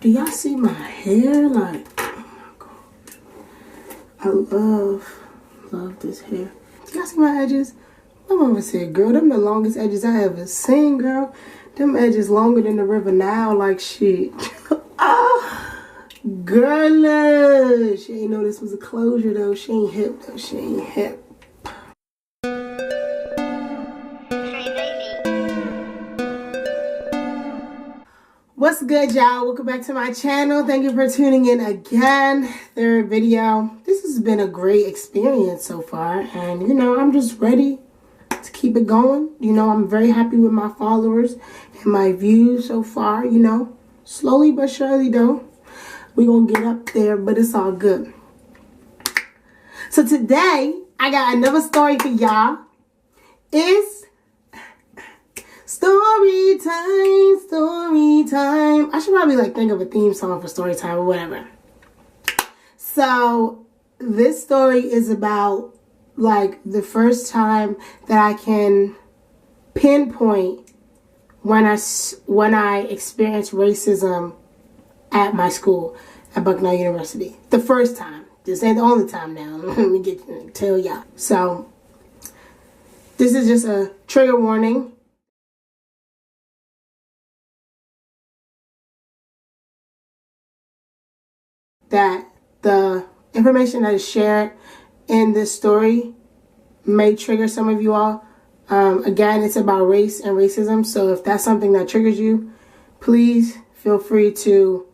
Do y'all see my hair? Like, oh my God. I love this hair. Do y'all see my edges? My mama said, girl, them the longest edges I ever seen, girl. Them edges longer than the river now, like shit. Ah, girl, she ain't know this was a closure though. She ain't hip though. She ain't hip. What's good, y'all? Welcome back to my channel. Thank you for tuning in again. Third video. This has been a great experience so far, and you know, I'm just ready to keep it going. You know, I'm very happy with my followers and my views so far. You know, slowly but surely though, we're gonna get up there, but it's all good. So today I got another story for y'all. It's story time, story time. I should probably like think of a theme song for story time or whatever. So this story is about like the first time that I can pinpoint when I experienced racism at my school at Bucknell University. The first time. This ain't the only time now. Let me tell y'all. So this is just a trigger warning. That the information that is shared in this story may trigger some of you all. Again, it's about race and racism. So if that's something that triggers you, please feel free to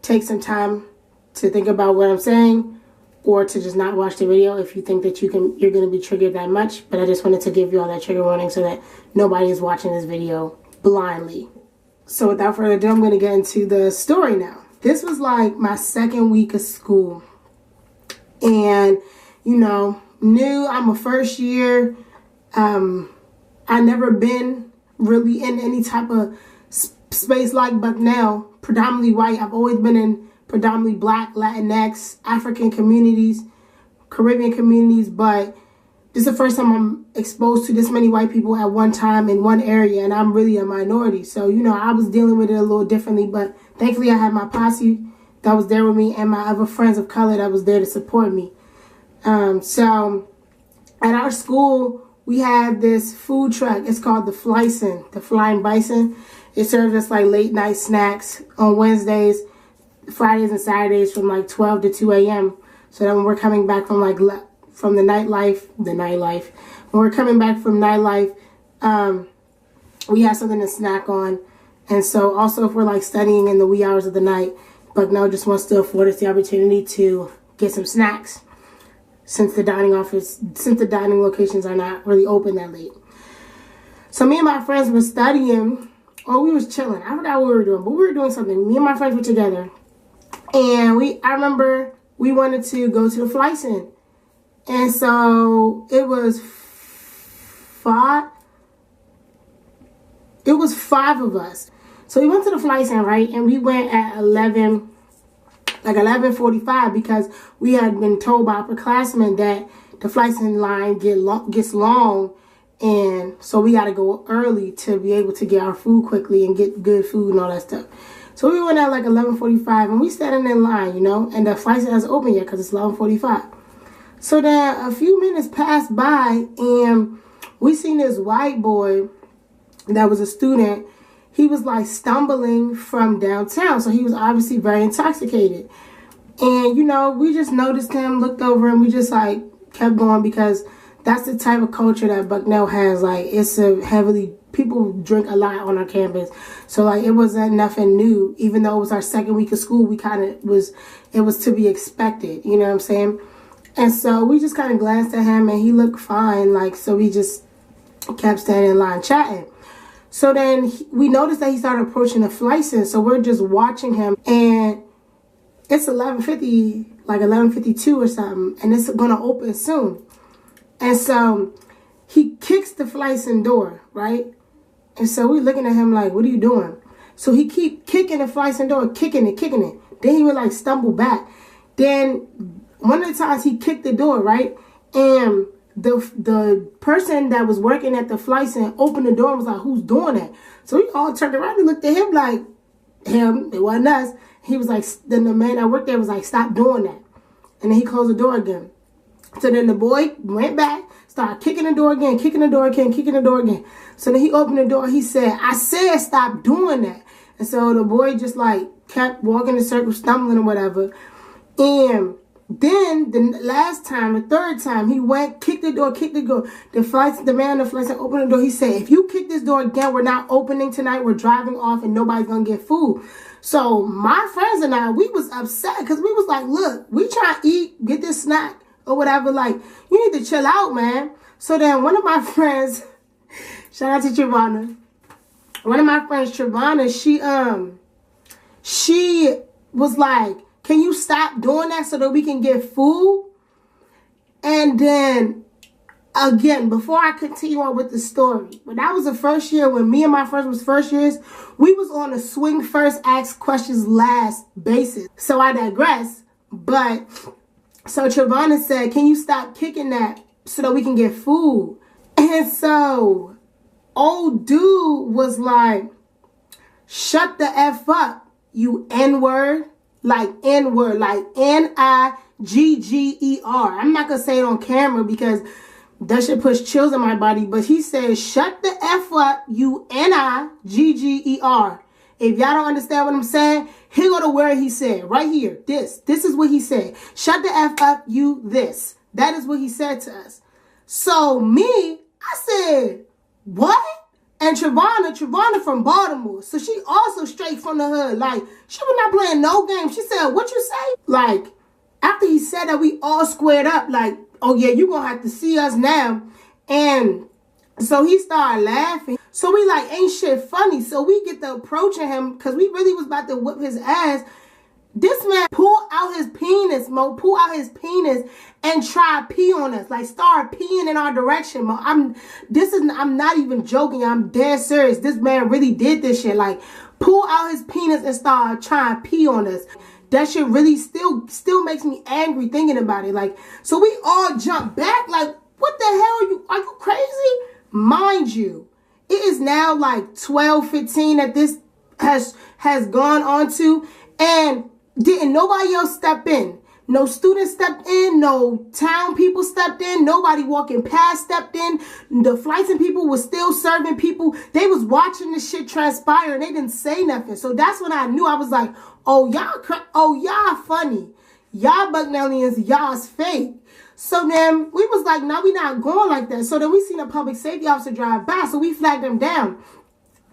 take some time to think about what I'm saying, or to just not watch the video if you think that you're going to be triggered that much. But I just wanted to give you all that trigger warning so that nobody is watching this video blindly. So without further ado, I'm going to get into the story now. This was like my second week of school, and you know, I'm a first year. I never been really in any type of space like Bucknell, predominantly white. I've always been in predominantly Black, Latinx, African communities, Caribbean communities, but this is the first time I'm exposed to this many white people at one time in one area, and I'm really a minority. So, you know, I was dealing with it a little differently, but thankfully I had my posse that was there with me and my other friends of color that was there to support me. So at our school, we have this food truck. It's called the Flyson, the Flying Bison. It serves us like late night snacks on Wednesdays, Fridays, and Saturdays from like 12 to 2 a.m. So that when we're coming back from like from the nightlife, when we're coming back from nightlife, we have something to snack on. And so also if we're like studying in the wee hours of the night, Bucknell just wants to afford us the opportunity to get some snacks since the dining locations are not really open that late. So me and my friends were studying, or we was chilling. I forgot what we were doing, but we were doing something. Me and my friends were together. And I remember we wanted to go to the Flyson. And so it was five of us. So we went to the Flyson, right? And we went at 11:45 because we had been told by upperclassmen that the Flyson line gets long. And so we got to go early to be able to get our food quickly and get good food and all that stuff. So we went at like 11:45 and we standing in line, you know, and the Flyson hasn't opened yet because it's 11:45. So then a few minutes passed by and we seen this white boy that was a student. He was like stumbling from downtown. So he was obviously very intoxicated. And, you know, we just noticed him, looked over, and we just like kept going because that's the type of culture that Bucknell has. Like, it's people drink a lot on our campus. So like it wasn't nothing new. Even though it was our second week of school, it was to be expected. You know what I'm saying? And so we just kind of glanced at him and he looked fine. Like, so we just kept standing in line chatting. So then we noticed that he started approaching the Flyson. So we're just watching him and it's 11:50, like 11:52 or something. And it's going to open soon. And so he kicks the Flyson door, right? And so we're looking at him like, what are you doing? So he keep kicking the Flyson door, kicking it. Then he would like stumble back. Then one of the times he kicked the door, right? And the person that was working at the Flyson opened the door and was like, who's doing that? So we all turned around and looked at him like, him, it wasn't us. he was like, then the man that worked there was like, stop doing that. And then he closed the door again. So then the boy went back, started kicking the door again, kicking the door again, kicking the door again. So then he opened the door. He said, I said stop doing that. And so the boy just like kept walking in circles, stumbling or whatever. And then the last time, the third time, he went, kicked the door, kicked the door. The man on the flight said, open the door. He said, if you kick this door again, we're not opening tonight. We're driving off and nobody's going to get food. So my friends and I, we was upset because we was like, look, we trying to eat, get this snack or whatever. Like, you need to chill out, man. So then one of my friends, shout out to Trevana. One of my friends, Trevana, she was like, can you stop doing that so that we can get food? And then, again, before I continue on with the story, but that was the first year when me and my friends was first years, we was on a swing first, ask questions last basis. So I digress. But, so Trevana said, can you stop kicking that so that we can get food? And so, old dude was like, shut the F up, you N-word. Like N-word, like N-I-G-G-E-R. I'm not going to say it on camera because that shit puts chills in my body. But he said, shut the F up, you N-I-G-G-E-R. If y'all don't understand what I'm saying, here go the word he said. Right here. This is what he said. Shut the F up, you this. That is what he said to us. So me, I said, what? And Trevana from Baltimore. So she also straight from the hood. Like, she was not playing no game. She said, what you say? Like, after he said that, we all squared up. Like, oh yeah, you gonna have to see us now. And so he started laughing. So we like, ain't shit funny. So we get to approaching him because we really was about to whip his ass. This man pulled out his penis, pulled out his penis and tried to pee on us. Like, started peeing in our direction, Mo. I'm not even joking. I'm dead serious. This man really did this shit. Like, pulled out his penis and started trying to pee on us. That shit really still makes me angry thinking about it. Like, so we all jumped back. Like, what the hell are you crazy? Mind you, it is now like 12:15 that this has gone on to, and didn't nobody else step in. No students stepped in. No town people stepped in. Nobody walking past stepped in. The flights and people was still serving people. They was watching this shit transpire and they didn't say nothing. So that's when I knew. I was like, oh, y'all funny. Y'all Bucknellians, y'all's fake. So then we was like, no, we not going like that. So then we seen a public safety officer drive by. So we flagged him down.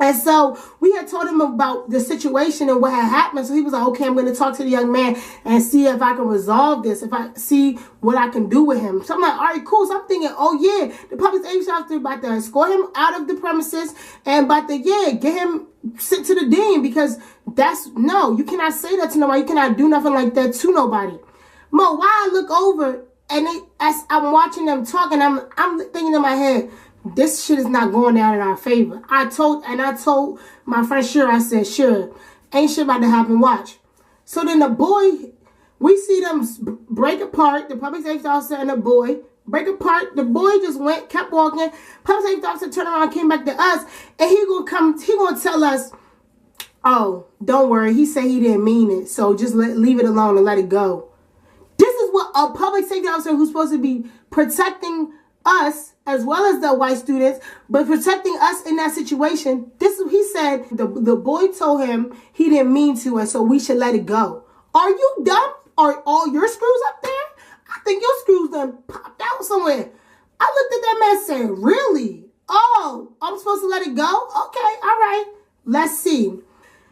And so we had told him about the situation and what had happened. So he was like, okay, I'm going to talk to the young man and see if I can resolve this, if I see what I can do with him. So I'm like, all right, cool. So I'm thinking, oh, yeah, the public safety officer about to escort him out of the premises and about to, get him sent to the dean because no, you cannot say that to nobody. You cannot do nothing like that to nobody. Mo, why I look over and as I'm watching them talking, I'm thinking in my head, this shit is not going down in our favor. I told my friend Sure, I said, sure, ain't shit about to happen, watch. So then the boy, we see them break apart, the public safety officer and the boy, break apart. The boy just kept walking. Public safety officer turned around, came back to us, and he gonna tell us, oh, don't worry, he said he didn't mean it, so just leave it alone and let it go. This is what a public safety officer who's supposed to be protecting us as well as the white students, but protecting us in that situation. He said the boy told him he didn't mean to, and so we should let it go. Are you dumb? Are all your screws up there? I think your screws done popped out somewhere. I looked at that man and said, really? Oh, I'm supposed to let it go? Okay, all right. Let's see.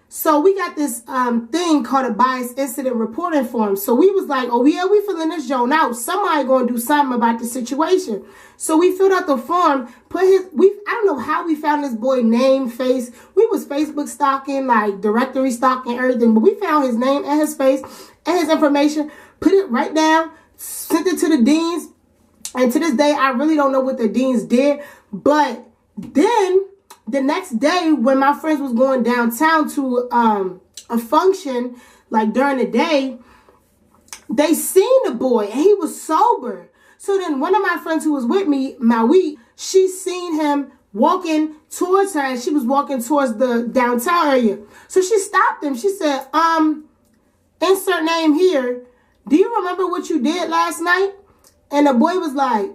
So we got this thing called a bias incident reporting form. So we was like, oh yeah, we filling this joint out. Somebody gonna do something about the situation. So we filled out the form, I don't know how we found this boy name, face. We was Facebook stalking, like directory stalking, everything, but we found his name and his face and his information, put it right down, sent it to the deans. And to this day, I really don't know what the deans did. But then the next day, when my friends was going downtown to a function, like during the day, they seen the boy and he was sober. So then one of my friends who was with me, Maui, she seen him walking towards her and she was walking towards the downtown area. So she stopped him. She said, insert name here. Do you remember what you did last night? And the boy was like,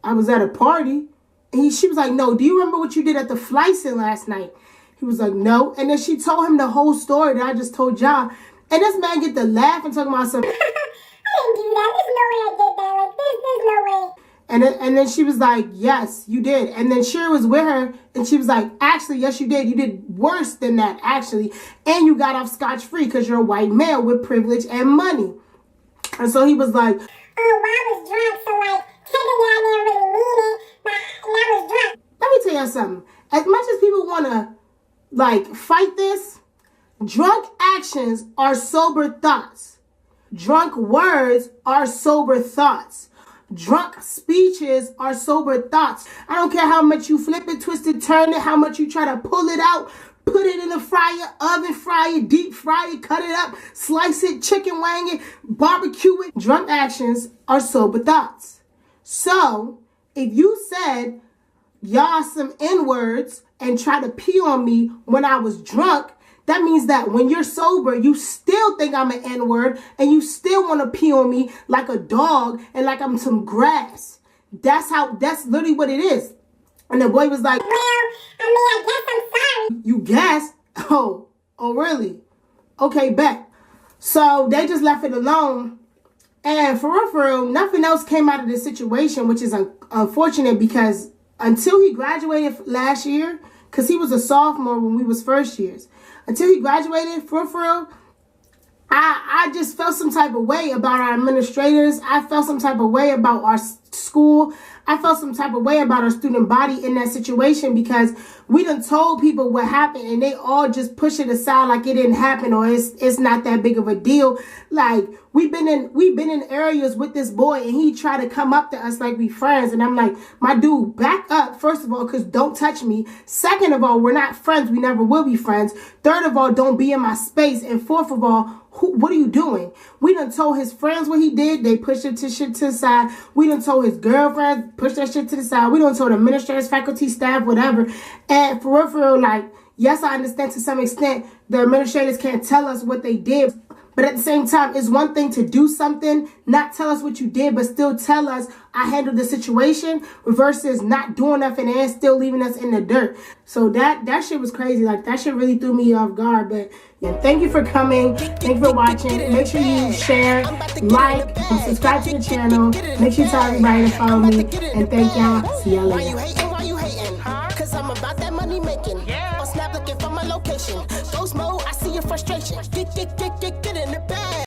I was at a party. And she was like, no, do you remember what you did at the Flyson last night? He was like, no. And then she told him the whole story that I just told y'all. And this man get to laugh and talking about something. I didn't do that. There's no way I did that. Like, there's no way. And then she was like, yes, you did. And then Sherry was with her, and she was like, actually, yes, you did. You did worse than that, actually. And you got off scotch-free because you're a white male with privilege and money. And so he was like, oh, well, I was drunk, so, like, technically I didn't really mean it, but I was drunk. let me tell you something. As much as people want to, like, fight this, drunk actions are sober thoughts. Drunk words are sober thoughts. Drunk speeches are sober thoughts. I don't care how much you flip it, twist it, turn it, how much you try to pull it out, put it in the fryer, oven fry it, deep fry it, cut it up, slice it, chicken wang it, barbecue it. Drunk actions are sober thoughts. So, if you said y'all some N-words and try to pee on me when I was drunk, that means that when you're sober, you still think I'm an N-word and you still want to pee on me like a dog and like I'm some grass. That's literally what it is. And the boy was like, well, I guess I'm sorry. You guess? Oh, really? Okay, bet. So they just left it alone. And for real, nothing else came out of this situation, which is unfortunate because until he graduated last year, because he was a sophomore when we was first years, until he graduated, for real, I just felt some type of way about our administrators. I felt some type of way about our school. I felt some type of way about our student body in that situation because we done told people what happened and they all just push it aside like it didn't happen or it's not that big of a deal. Like we've been in areas with this boy and he tried to come up to us like we friends, and I'm like, my dude, back up, first of all, because don't touch me. Second of all, we're not friends. We never will be friends. Third of all, don't be in my space. And fourth of all, what are you doing? We done told his friends what he did. They pushed it to shit to the side. We done told his girlfriend, push that shit to the side. We done told administrators, faculty, staff, whatever. And for real, like, yes, I understand to some extent the administrators can't tell us what they did. But at the same time, it's one thing to do something, not tell us what you did, but still tell us I handled the situation versus not doing nothing and still leaving us in the dirt. So that shit was crazy. Like, that shit really threw me off guard. But yeah, thank you for coming. Thank you for watching. Make sure you share, like, and subscribe to the channel. Make sure you tell everybody to follow me. And thank y'all. See y'all later. Why you hating? Cause I'm about that money making. On Snap looking for my location. Ghost mode, I see your frustration. Get in the bag.